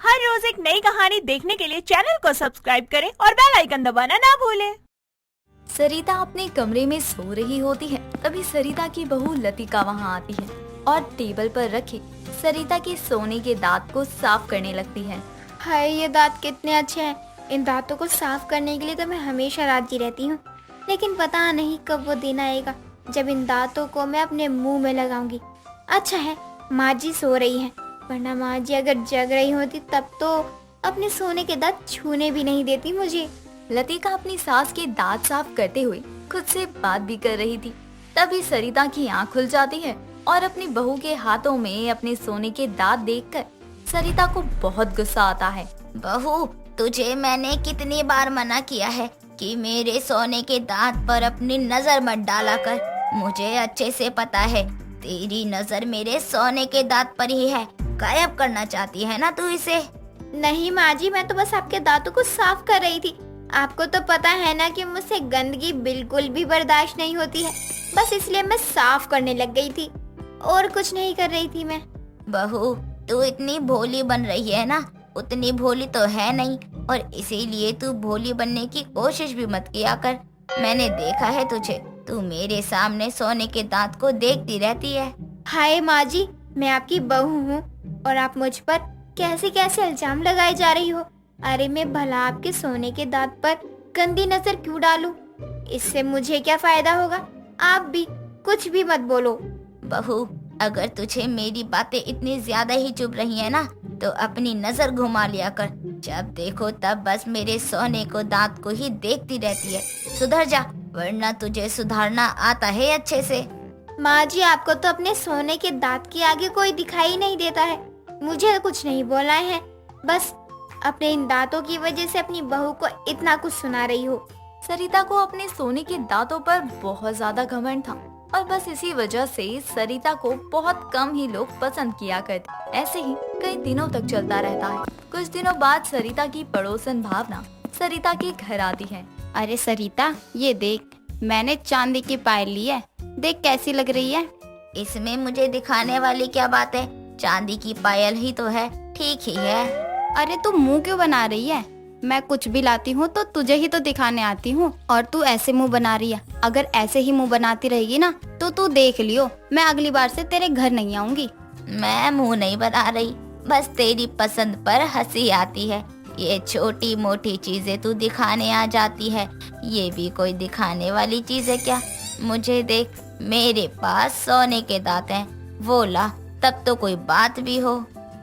हर रोज एक नई कहानी देखने के लिए चैनल को सब्सक्राइब करें और बेल आइकन दबाना ना भूलें। सरिता अपने कमरे में सो रही होती है। तभी सरिता की बहू लतिका वहाँ आती है और टेबल पर रखे सरिता के सोने के दांत को साफ करने लगती है। हाय, ये दांत कितने अच्छे हैं। इन दांतों को साफ करने के लिए तो मैं हमेशा राजी रहती हूँ, लेकिन पता नहीं कब वो दिन आएगा जब इन दांतों को मैं अपने मुंह में लगाऊंगी। अच्छा है माँ जी सो रही है, वरना माँ जी अगर जग रही होती तब तो अपने सोने के दांत छूने भी नहीं देती मुझे। लतिका अपनी सास के दांत साफ करते हुए खुद से बात भी कर रही थी। तभी सरिता की आँख खुल जाती है और अपनी बहू के हाथों में अपने सोने के दांत देखकर सरिता को बहुत गुस्सा आता है। बहू, तुझे मैंने कितनी बार मना किया है कि मेरे सोने के दांत पर अपनी नजर मत डाला कर। मुझे अच्छे से पता है तेरी नजर मेरे सोने के दांत पर ही है। गायब करना चाहती है ना तू इसे? नहीं माँ जी, मैं तो बस आपके दांतों को साफ कर रही थी। आपको तो पता है ना कि मुझसे गंदगी बिल्कुल भी बर्दाश्त नहीं होती है, बस इसलिए मैं साफ करने लग गई थी और कुछ नहीं कर रही थी मैं। बहू, तू इतनी भोली बन रही है ना, उतनी भोली तो है नहीं, और इसीलिए तू भोली बनने की कोशिश भी मत किया कर। मैंने देखा है तुझे, तू मेरे सामने सोने के दांत को देखती रहती है। हाय माँ जी, मैं आपकी बहू हूँ और आप मुझ पर कैसे कैसे इल्जाम लगाए जा रही हो। अरे मैं भला आपके सोने के दांत पर गंदी नजर क्यों डालूं? इससे मुझे क्या फायदा होगा? आप भी कुछ भी मत बोलो। बहू, अगर तुझे मेरी बातें इतनी ज्यादा ही चुभ रही है ना, तो अपनी नजर घुमा लिया कर। जब देखो तब बस मेरे सोने को दांत को ही देखती रहती है। सुधर जा, वरना तुझे सुधारना आता है अच्छे से। माँ जी, आपको तो अपने सोने के दांत के आगे कोई दिखाई नहीं देता है। मुझे कुछ नहीं बोलना है, बस अपने इन दांतों की वजह से अपनी बहू को इतना कुछ सुना रही हो। सरिता को अपने सोने के दांतों पर बहुत ज्यादा घमंड था और बस इसी वजह से सरिता को बहुत कम ही लोग पसंद किया करते। ऐसे ही कई दिनों तक चलता रहता है। कुछ दिनों बाद सरिता की पड़ोसन भावना सरिता के घर आती है। अरे सरिता, ये देख, मैंने चांदी की पायल ली है, देख कैसी लग रही है। इसमें मुझे दिखाने वाली क्या बात है? चांदी की पायल ही तो है, ठीक ही है। अरे तू मुंह क्यों बना रही है? मैं कुछ भी लाती हूँ तो तुझे ही तो दिखाने आती हूँ, और तू ऐसे मुंह बना रही है। अगर ऐसे ही मुंह बनाती रहेगी ना तो तू देख लियो, मैं अगली बार से तेरे घर नहीं आऊंगी। मैं मुंह नहीं बना रही, बस तेरी पसंद पर हंसी आती है। ये छोटी मोटी चीजें तू दिखाने आ जाती है, ये भी कोई दिखाने वाली चीज है क्या? मुझे देख, मेरे पास सोने के दांत हैं, वो ला, तब तो कोई बात भी हो।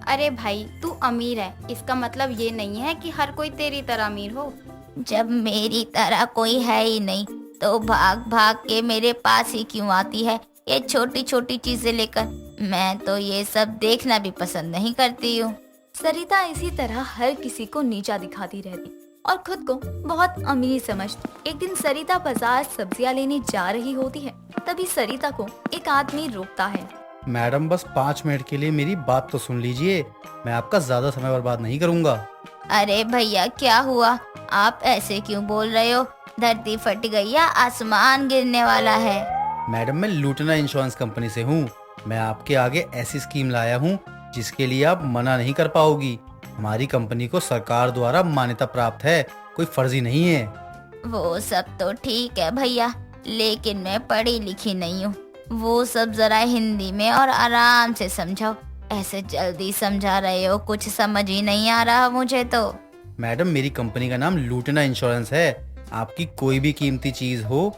अरे भाई, तू अमीर है, इसका मतलब ये नहीं है कि हर कोई तेरी तरह अमीर हो। जब मेरी तरह कोई है ही नहीं तो भाग भाग के मेरे पास ही क्यों आती है ये छोटी छोटी चीजें लेकर? मैं तो ये सब देखना भी पसंद नहीं करती हूँ। सरिता इसी तरह हर किसी को नीचा दिखाती रहती और खुद को बहुत अमीर समझती। एक दिन सरिता बाजार सब्जियां लेने जा रही होती है। तभी सरिता को एक आदमी रोकता है। मैडम, बस 5 मिनट के लिए मेरी बात तो सुन लीजिए, मैं आपका ज्यादा समय बर्बाद नहीं करूंगा। अरे भैया, क्या हुआ? आप ऐसे क्यों बोल रहे हो? धरती फट गई या आसमान गिरने वाला है? मैडम, मैं लूटना इंश्योरेंस कंपनी से हूँ। मैं आपके आगे ऐसी स्कीम लाया हूँ जिसके लिए आप मना नहीं कर पाओगी। हमारी कंपनी को सरकार द्वारा मान्यता प्राप्त है, कोई फर्जी नहीं है। वो सब तो ठीक है भैया, लेकिन मैं पढ़ी लिखी नहीं हूँ। वो सब जरा हिंदी में और आराम से समझाओ। ऐसे जल्दी समझा रहे हो, कुछ समझ ही नहीं आ रहा मुझे तो। मैडम, मेरी कंपनी का नाम लूटना इंश्योरेंस है। आपकी कोई भी कीमती चीज हो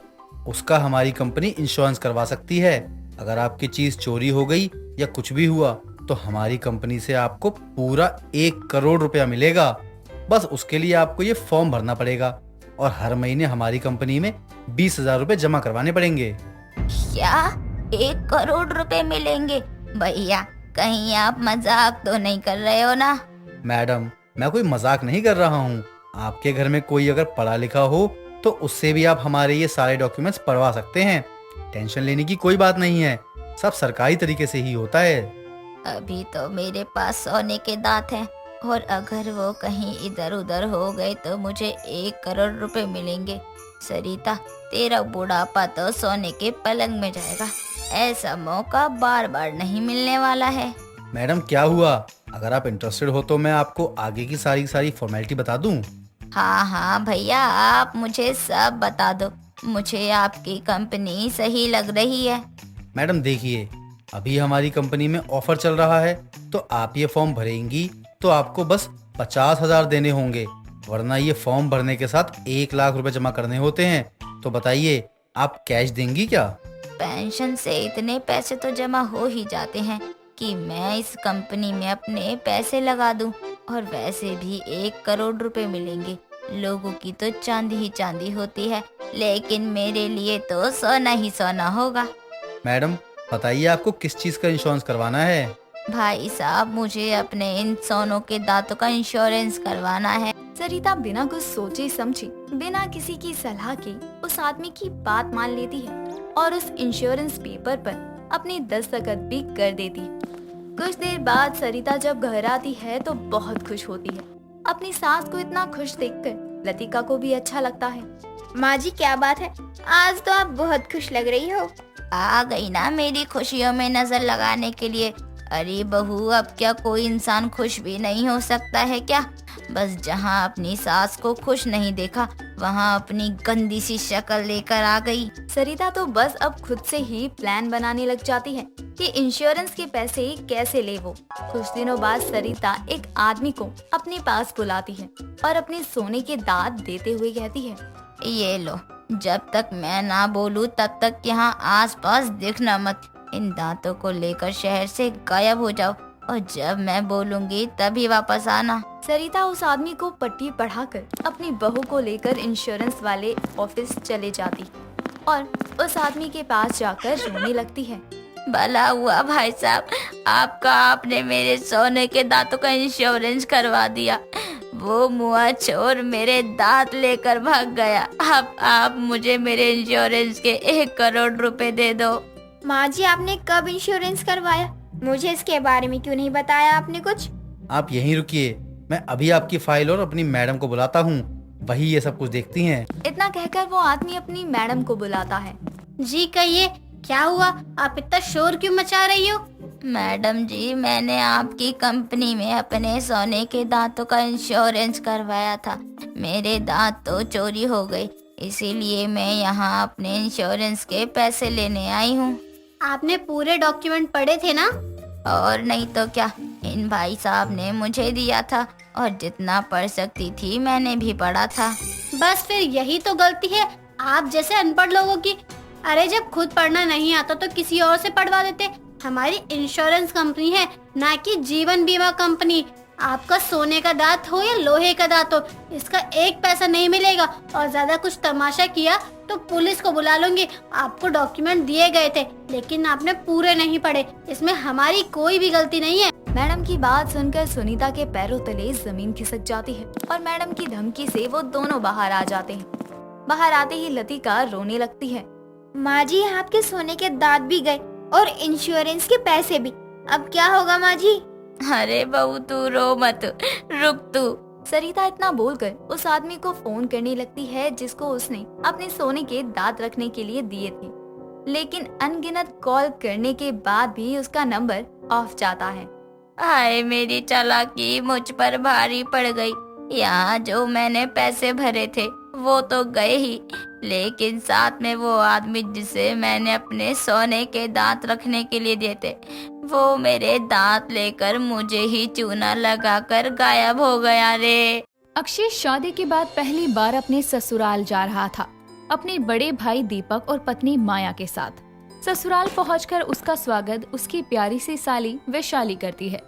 उसका हमारी कंपनी इंश्योरेंस करवा सकती है। अगर आपकी चीज चोरी हो गई या कुछ भी हुआ तो हमारी कंपनी से आपको पूरा 1 करोड़ रुपया मिलेगा। बस उसके लिए आपको ये फॉर्म भरना पड़ेगा और हर महीने हमारी कंपनी में 20,000 रुपए जमा करवाने पड़ेंगे। क्या 1 करोड़ रुपए मिलेंगे? भैया, कहीं आप मजाक तो नहीं कर रहे हो ना? मैडम, मैं कोई मजाक नहीं कर रहा हूँ। आपके घर में कोई अगर पढ़ा लिखा हो तो उससे भी आप हमारे ये सारे डॉक्यूमेंट्स पढ़वा सकते हैं। टेंशन लेने की कोई बात नहीं है, सब सरकारी तरीके से ही होता है। अभी तो मेरे पास सोने के दांत हैं, और अगर वो कहीं इधर उधर हो गए तो मुझे 1 करोड़ रुपए मिलेंगे। सरिता, तेरा बुढ़ापा तो सोने के पलंग में जाएगा। ऐसा मौका बार बार नहीं मिलने वाला है। मैडम, क्या हुआ? अगर आप इंटरेस्टेड हो तो मैं आपको आगे की सारी फॉर्मेलिटी बता दूं। हाँ हाँ भैया, आप मुझे सब बता दो। मुझे आपकी कंपनी सही लग रही है। मैडम देखिए, अभी हमारी कंपनी में ऑफर चल रहा है, तो आप ये फॉर्म भरेंगी तो आपको बस 50,000 देने होंगे, वरना ये फॉर्म भरने के साथ 1 लाख रुपए जमा करने होते हैं। तो बताइए, आप कैश देंगी क्या? पेंशन से इतने पैसे तो जमा हो ही जाते हैं कि मैं इस कंपनी में अपने पैसे लगा दूं, और वैसे भी 1 करोड़ रुपए मिलेंगे। लोगों की तो चांदी ही चांदी होती है, लेकिन मेरे लिए तो सोना ही सोना होगा। मैडम बताइए, आपको किस चीज़ का इंश्योरेंस करवाना है? भाई साहब, मुझे अपने इन सोनों के दांतों का इंश्योरेंस करवाना है। सरिता बिना कुछ सोचे समझे, बिना किसी की सलाह के उस आदमी की बात मान लेती है और उस इंश्योरेंस पेपर पर अपनी दस्तखत भी कर देती है। कुछ देर बाद सरिता जब घर आती है तो बहुत खुश होती है। अपनी सास को इतना खुश देखकर लतिका को भी अच्छा लगता है। माँ जी क्या बात है, आज तो आप बहुत खुश लग रही हो। आ गई ना मेरी खुशियों में नजर लगाने के लिए। अरे बहू, अब क्या कोई इंसान खुश भी नहीं हो सकता है क्या? बस जहाँ अपनी सास को खुश नहीं देखा, वहाँ अपनी गंदी सी शक्ल लेकर आ गई। सरिता तो बस अब खुद से ही प्लान बनाने लग जाती है कि इंश्योरेंस के पैसे कैसे ले वो। कुछ दिनों बाद सरिता एक आदमी को अपने पास बुलाती है और अपने सोने के दांत देते हुए कहती है, ये लो, जब तक मैं ना बोलूं तब तक यहाँ आसपास दिखना मत। इन दांतों को लेकर शहर से गायब हो जाओ, और जब मैं बोलूंगी तभी वापस आना। सरिता उस आदमी को पट्टी पढ़ाकर अपनी बहू को लेकर इंश्योरेंस वाले ऑफिस चले जाती और उस आदमी के पास जाकर रोने लगती है। भला हुआ भाई साहब, आपने मेरे सोने के दांतों का इंश्योरेंस करवा दिया। वो मुआ चोर मेरे दांत लेकर भाग गया। अब आप मुझे मेरे इंश्योरेंस के 1 करोड़ रुपए दे दो। माँ जी आपने कब इंश्योरेंस करवाया? मुझे इसके बारे में क्यों नहीं बताया आपने कुछ? आप यहीं रुकिए, मैं अभी आपकी फाइल और अपनी मैडम को बुलाता हूँ, वही ये सब कुछ देखती हैं। इतना कहकर वो आदमी अपनी मैडम को बुलाता है। जी कहिए, क्या हुआ? आप इतना शोर क्यों मचा रही हो? मैडम जी, मैंने आपकी कंपनी में अपने सोने के दांतों का इंश्योरेंस करवाया था। मेरे दांत तो चोरी हो गए, इसीलिए मैं यहाँ अपने इंश्योरेंस के पैसे लेने आई हूँ। आपने पूरे डॉक्यूमेंट पढ़े थे ना? और नहीं तो क्या, इन भाई साहब ने मुझे दिया था और जितना पढ़ सकती थी मैंने भी पढ़ा था। बस फिर यही तो गलती है आप जैसे अनपढ़ लोगों की। अरे जब खुद पढ़ना नहीं आता तो किसी और से पढ़वा देते। हमारी इंश्योरेंस कंपनी है, ना कि जीवन बीमा कंपनी। आपका सोने का दांत हो या लोहे का दांत हो, इसका 1 पैसा नहीं मिलेगा। और ज्यादा कुछ तमाशा किया तो पुलिस को बुला लूंगी। आपको डॉक्यूमेंट दिए गए थे, लेकिन आपने पूरे नहीं पढ़े। इसमें हमारी कोई भी गलती नहीं है। मैडम की बात सुनकर सुनीता के पैरों तले जमीन खिसक जाती है और मैडम की धमकी से वो दोनों बाहर आ जाते हैं। बाहर आते ही लतिका रोने लगती है। माँ जी आपके सोने के दांत भी गए और इंश्योरेंस के पैसे भी, अब क्या होगा माँ जी? अरे बहू, तू रो मत, रुक तू। सरिता इतना बोलकर उस आदमी को फोन करने लगती है जिसको उसने अपने सोने के दांत रखने के लिए दिए थे, लेकिन अनगिनत कॉल करने के बाद भी उसका नंबर ऑफ जाता है। हाय, मेरी चालाकी मुझ पर भारी पड़ गई। यहाँ जो मैंने पैसे भरे थे वो तो गए ही, लेकिन साथ में वो आदमी जिसे मैंने अपने सोने के दांत रखने के लिए दिए थे, वो मेरे दांत लेकर मुझे ही चूना लगाकर गायब हो गया रे। अक्षय शादी के बाद पहली बार अपने ससुराल जा रहा था, अपने बड़े भाई दीपक और पत्नी माया के साथ। ससुराल पहुंचकर उसका स्वागत उसकी प्यारी सी साली वैशाली करती है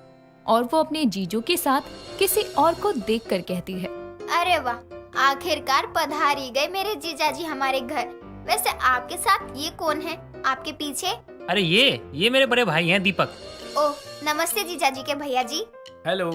और वो अपने जीजू के साथ किसी और को देखकर कहती है, अरे वाह, आखिरकार पधार ही गए मेरे जीजाजी हमारे घर। वैसे आपके साथ ये कौन है आपके पीछे? अरे ये मेरे बड़े भाई हैं दीपक। ओह नमस्ते जीजाजी के भैया जी। हेलो।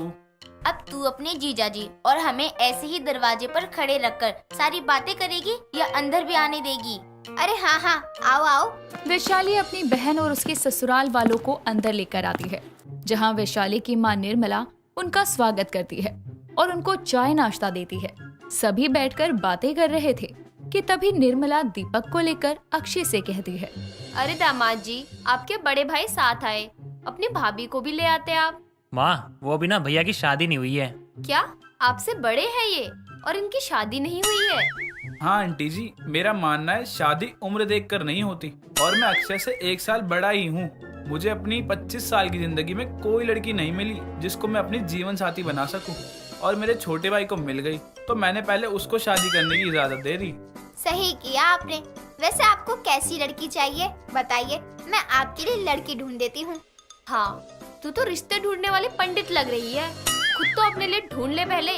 अब तू अपने जीजाजी और हमें ऐसे ही दरवाजे पर खड़े रखकर सारी बातें करेगी या अंदर भी आने देगी? अरे हाँ हाँ, आओ आओ। वैशाली अपनी बहन और उसके ससुराल वालों को अंदर लेकर आती है, जहाँ वैशाली की माँ निर्मला उनका स्वागत करती है और उनको चाय नाश्ता देती है। सभी बैठकर बातें कर रहे थे कि तभी निर्मला दीपक को लेकर अक्षय से कहती है, अरे दामाद जी, आपके बड़े भाई साथ आए, अपनी भाभी को भी ले आते आप। माँ वो अभी ना भैया की शादी नहीं हुई है। क्या आपसे बड़े हैं ये और इनकी शादी नहीं हुई है? हाँ आंटी जी, मेरा मानना है शादी उम्र देखकर नहीं होती और मैं अक्षय से 1 साल बड़ा ही हूँ। मुझे अपनी 25 साल की जिंदगी में कोई लड़की नहीं मिली जिसको मैं अपनी जीवन साथी बना सकूं, और मेरे छोटे भाई को मिल गई तो मैंने पहले उसको शादी करने की इजाजत दे दी। सही किया आपने। वैसे आपको कैसी लड़की चाहिए बताइए, मैं आपके लिए लड़की ढूंढ देती हूँ। हाँ, तू तो रिश्ते ढूंढने वाली पंडित लग रही है। खुद तो अपने लिए ढूंढ ले पहले।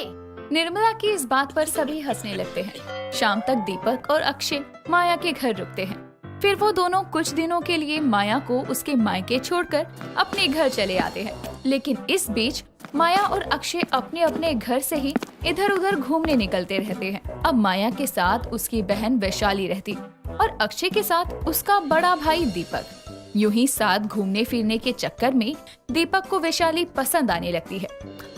निर्मला की इस बात पर सभी हंसने लगते हैं। शाम तक दीपक और अक्षय माया के घर रुकते हैं। फिर वो दोनों कुछ दिनों के लिए माया को उसके मायके छोड़कर अपने घर चले आते हैं। लेकिन इस बीच माया और अक्षय अपने अपने घर से ही इधर उधर घूमने निकलते रहते हैं। अब माया के साथ उसकी बहन वैशाली रहती और अक्षय के साथ उसका बड़ा भाई दीपक। यूं ही साथ घूमने फिरने के चक्कर में दीपक को वैशाली पसंद आने लगती है।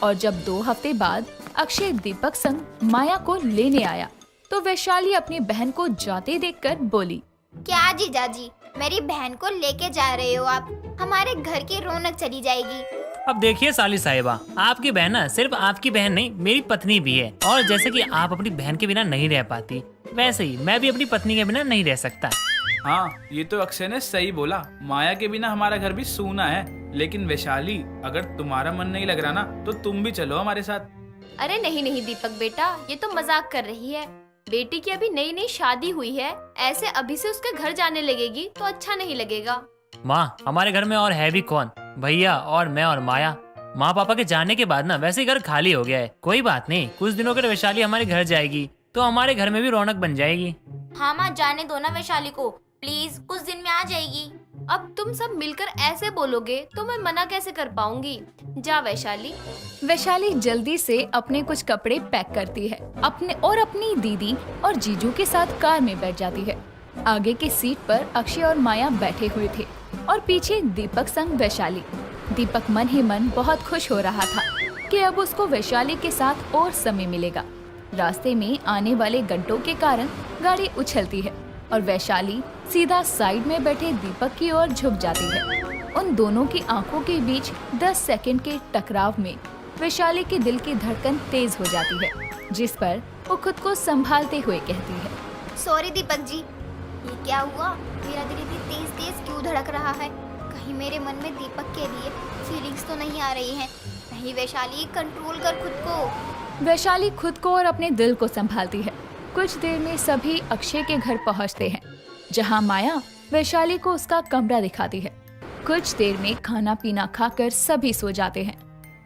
और जब 2 हफ्ते बाद अक्षय दीपक संग माया को लेने आया तो वैशाली अपनी बहन को जाते देखकर बोली, क्या जीजाजी, मेरी बहन को लेके जा रहे हो आप? हमारे घर की रौनक चली जाएगी। अब देखिए साली साहिबा, आपकी बहन ना सिर्फ आपकी बहन नहीं मेरी पत्नी भी है। और जैसे कि आप अपनी बहन के बिना नहीं रह पाती, वैसे ही मैं भी अपनी पत्नी के बिना नहीं रह सकता। हाँ, ये तो अक्षय ने सही बोला। माया के बिना हमारा घर भी सूना है। लेकिन वैशाली, अगर तुम्हारा मन नहीं लग रहा ना तो तुम भी चलो हमारे साथ। अरे नहीं नहीं दीपक बेटा, ये तो मजाक कर रही है। बेटी की अभी नई नई शादी हुई है, ऐसे अभी से उसके घर जाने लगेगी तो अच्छा नहीं लगेगा। माँ, हमारे घर में और है भी कौन? भैया और मैं और माया। माँ पापा के जाने के बाद ना वैसे ही घर खाली हो गया है। कोई बात नहीं, कुछ दिनों के लिए वैशाली हमारे घर जाएगी तो हमारे घर में भी रौनक बन जाएगी। हाँ माँ, जाने दो ना वैशाली को, प्लीज कुछ दिन में आ जाएगी। अब तुम सब मिलकर ऐसे बोलोगे तो मैं मना कैसे कर पाऊंगी। जा वैशाली। वैशाली जल्दी से अपने कुछ कपड़े पैक करती है अपनी दीदी और जीजू के साथ कार में बैठ जाती है। आगे की सीट पर अक्षय और माया बैठे हुए थे और पीछे दीपक संग वैशाली। दीपक मन ही मन बहुत खुश हो रहा था कि अब उसको वैशाली के साथ और समय मिलेगा। रास्ते में आने वाले गड्ढों के कारण गाड़ी उछलती है और वैशाली सीधा साइड में बैठे दीपक की ओर झुक जाती है। उन दोनों की आंखों के बीच 10 सेकंड के टकराव में वैशाली के दिल की धड़कन तेज हो जाती है, जिस पर वो खुद को संभालते हुए कहती है, सॉरी दीपक जी, ये क्या हुआ? मेरा दिल इतनी तेज तेज क्यों धड़क रहा है? कहीं मेरे मन में दीपक के लिए फीलिंग्स तो नहीं आ रही हैं? नहीं वैशाली, कंट्रोल कर खुद को। वैशाली खुद को और अपने दिल को संभालती है। कुछ देर में सभी अक्षय के घर पहुंचते हैं, जहां माया वैशाली को उसका कमरा दिखाती है। कुछ देर में खाना पीना खाकर सभी सो जाते हैं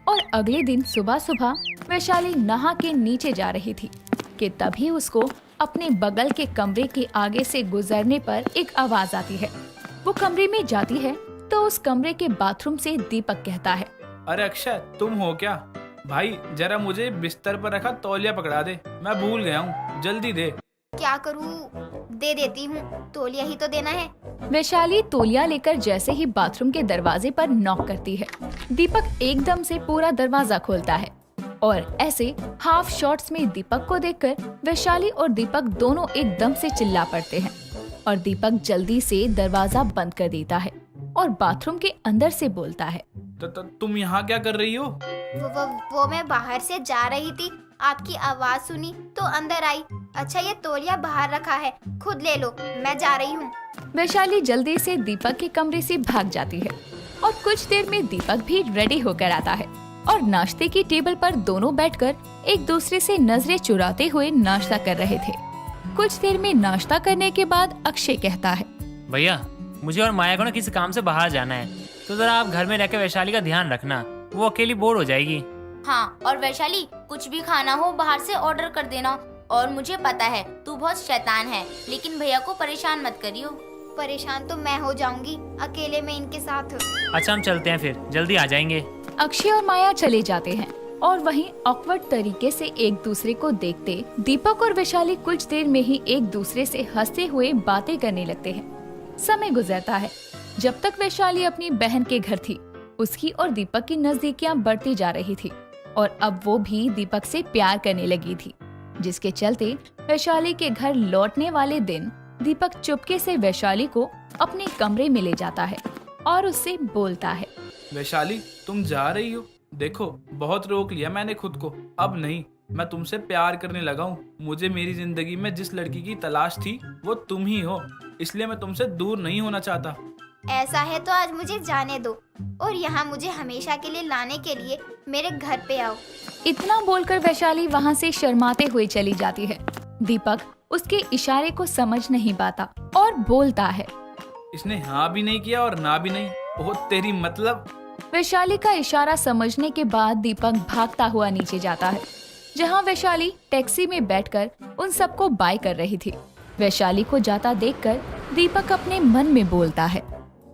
और अगले दिन सुबह सुबह वैशाली नहा के नीचे जा रही थी कि तभी उसको अपने बगल के कमरे के आगे से गुजरने पर एक आवाज आती है। वो कमरे में जाती है तो उस कमरे के बाथरूम से दीपक कहता है, अरे अक्षय, तुम हो क्या? भाई जरा मुझे बिस्तर पर रखा तौलिया पकड़ा दे, मैं भूल गया हूँ, जल्दी दे। क्या करूँ? दे देती हूँ, तौलिया ही तो देना है। वैशाली तौलिया लेकर जैसे ही बाथरूम के दरवाजे पर नॉक करती है, दीपक एकदम से पूरा दरवाजा खोलता है और ऐसे हाफ शॉट्स में दीपक को देखकर वैशाली और दीपक दोनों एकदम से चिल्ला पड़ते हैं और दीपक जल्दी से दरवाजा बंद कर देता है और बाथरूम के अंदर से बोलता है, तो तुम यहाँ क्या कर रही हो? वो मैं बाहर से जा रही थी, आपकी आवाज सुनी तो अंदर आई। अच्छा, ये तौलिया बाहर रखा है, खुद ले लो, मैं जा रही हूँ। वैशाली जल्दी से दीपक के कमरे से भाग जाती है और कुछ देर में दीपक भी रेडी होकर आता है और नाश्ते की टेबल पर दोनों बैठकर एक दूसरे से नजरें चुराते हुए नाश्ता कर रहे थे। कुछ देर में नाश्ता करने के बाद अक्षय कहता है, भैया मुझे और माया को ना किसी काम से बाहर जाना है, तो जरा आप घर में रहकर वैशाली का ध्यान रखना, वो अकेली बोर हो जाएगी। हाँ, और वैशाली कुछ भी खाना हो बाहर से ऑर्डर कर देना। और मुझे पता है तू बहुत शैतान है, लेकिन भैया को परेशान मत करियो। परेशान तो मैं हो जाऊंगी अकेले में इनके साथ। अच्छा हम चलते हैं फिर, जल्दी आ जाएंगे। अक्षय और माया चले जाते हैं और वहीं ऑकवर्ड तरीके से एक दूसरे को देखते दीपक और वैशाली कुछ देर में ही एक दूसरे से हंसते हुए बातें करने लगते हैं। समय गुजरता है। जब तक वैशाली अपनी बहन के घर थी, उसकी और दीपक की नजदीकियां बढ़ती जा रही थी और अब वो भी दीपक से प्यार करने लगी थी, जिसके चलते वैशाली के घर लौटने वाले दिन दीपक चुपके से वैशाली को अपने कमरे में ले जाता है और उससे बोलता है, वैशाली, तुम जा रही हो? देखो, बहुत रोक लिया मैंने खुद को, अब नहीं। मैं तुमसे प्यार करने लगा हूँ। मुझे मेरी जिंदगी में जिस लड़की की तलाश थी वो तुम ही हो, इसलिए मैं तुमसे दूर नहीं होना चाहता। ऐसा है तो आज मुझे जाने दो और यहाँ मुझे हमेशा के लिए लाने के लिए मेरे घर पे आओ। इतना बोलकर वैशाली वहाँ से शर्माते हुए चली जाती है। दीपक उसके इशारे को समझ नहीं पाता और बोलता है, इसने हाँ भी नहीं किया और ना भी नहीं। ओह तेरी मतलब। वैशाली का इशारा समझने के बाद दीपक भागता हुआ नीचे जाता है, जहाँ वैशाली टैक्सी में बैठकर उन सबको बाय कर रही थी। वैशाली को जाता देखकर दीपक अपने मन में बोलता है,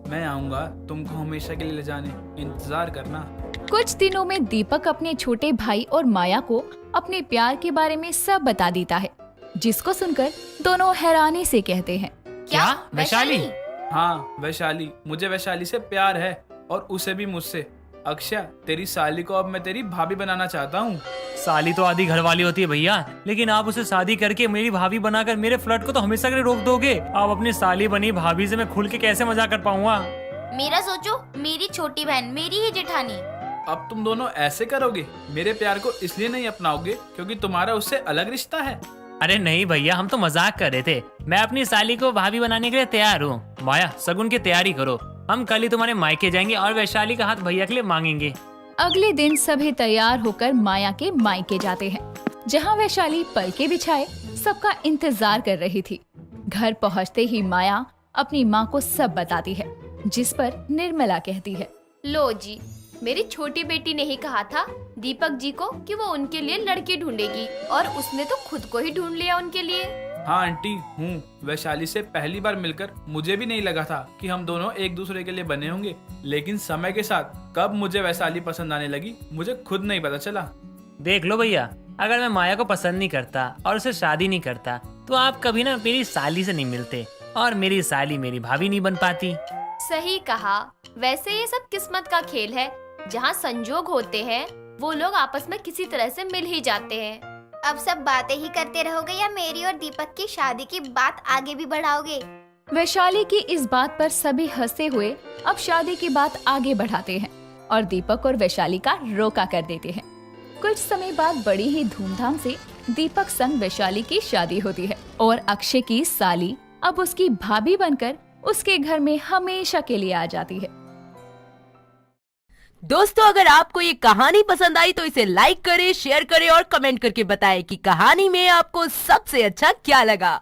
मैं आऊंगा तुमको हमेशा के लिए ले जाने, इंतजार करना। कुछ दिनों में दीपक अपने छोटे भाई और माया को अपने प्यार के बारे में सब बता देता है, जिसको सुनकर दोनों हैरानी से कहते हैं, क्या वैशाली? हाँ वैशाली, मुझे वैशाली से प्यार है और उसे भी मुझसे। अक्षय, तेरी साली को अब मैं तेरी भाभी बनाना चाहता हूँ। साली तो आधी घर वाली होती है भैया, लेकिन आप उसे शादी करके मेरी भाभी बनाकर मेरे फ्लर्ट को तो हमेशा के लिए रोक दोगे। आप अपनी साली बनी भाभी से मैं खुल के कैसे मजाक कर पाऊंगा? मेरा सोचो, मेरी छोटी बहन, मेरी ही जेठानी। अब तुम दोनों ऐसे करोगे? मेरे प्यार को इसलिए नहीं अपनाओगे क्योंकि तुम्हारा उससे अलग रिश्ता है? अरे नहीं भैया, हम तो मजाक कर रहे थे। मैं अपनी साली को भाभी बनाने के लिए तैयार हूँ। माया, शगुन की तैयारी करो, हम कल ही तुम्हारे मायके जाएंगे और वैशाली का हाथ भैया के लिए मांगेंगे। अगले दिन सभी तैयार होकर माया के मायके जाते हैं, जहाँ वैशाली पलके बिछाए सबका इंतजार कर रही थी। घर पहुँचते ही माया अपनी माँ को सब बताती है, जिस पर निर्मला कहती है, लो जी, मेरी छोटी बेटी ने ही कहा था दीपक जी को कि वो उनके लिए लड़की ढूंढेगी और उसने तो खुद को ही ढूंढ लिया उनके लिए। हाँ आंटी हूँ। वैशाली से पहली बार मिलकर मुझे भी नहीं लगा था कि हम दोनों एक दूसरे के लिए बने होंगे, लेकिन समय के साथ कब मुझे वैशाली पसंद आने लगी मुझे खुद नहीं पता चला। देख लो भैया, अगर मैं माया को पसंद नहीं करता और उसे शादी नहीं करता तो आप कभी ना मेरी साली से नहीं मिलते और मेरी साली मेरी भाभी नहीं बन पाती। सही कहा। वैसे ये सब किस्मत का खेल है, जहाँ संजोग होते हैं वो लोग आपस में किसी तरह से मिल ही जाते हैं। अब सब बातें ही करते रहोगे या मेरी और दीपक की शादी की बात आगे भी बढ़ाओगे? वैशाली की इस बात पर सभी हंसते हुए अब शादी की बात आगे बढ़ाते हैं और दीपक और वैशाली का रोका कर देते हैं। कुछ समय बाद बड़ी ही धूमधाम से दीपक संग वैशाली की शादी होती है और अक्षय की साली अब उसकी भाभी बनकर उसके घर में हमेशा के लिए आ जाती है। दोस्तों, अगर आपको ये कहानी पसंद आई तो इसे लाइक करें, शेयर करें और कमेंट करके बताएं कि कहानी में आपको सबसे अच्छा क्या लगा।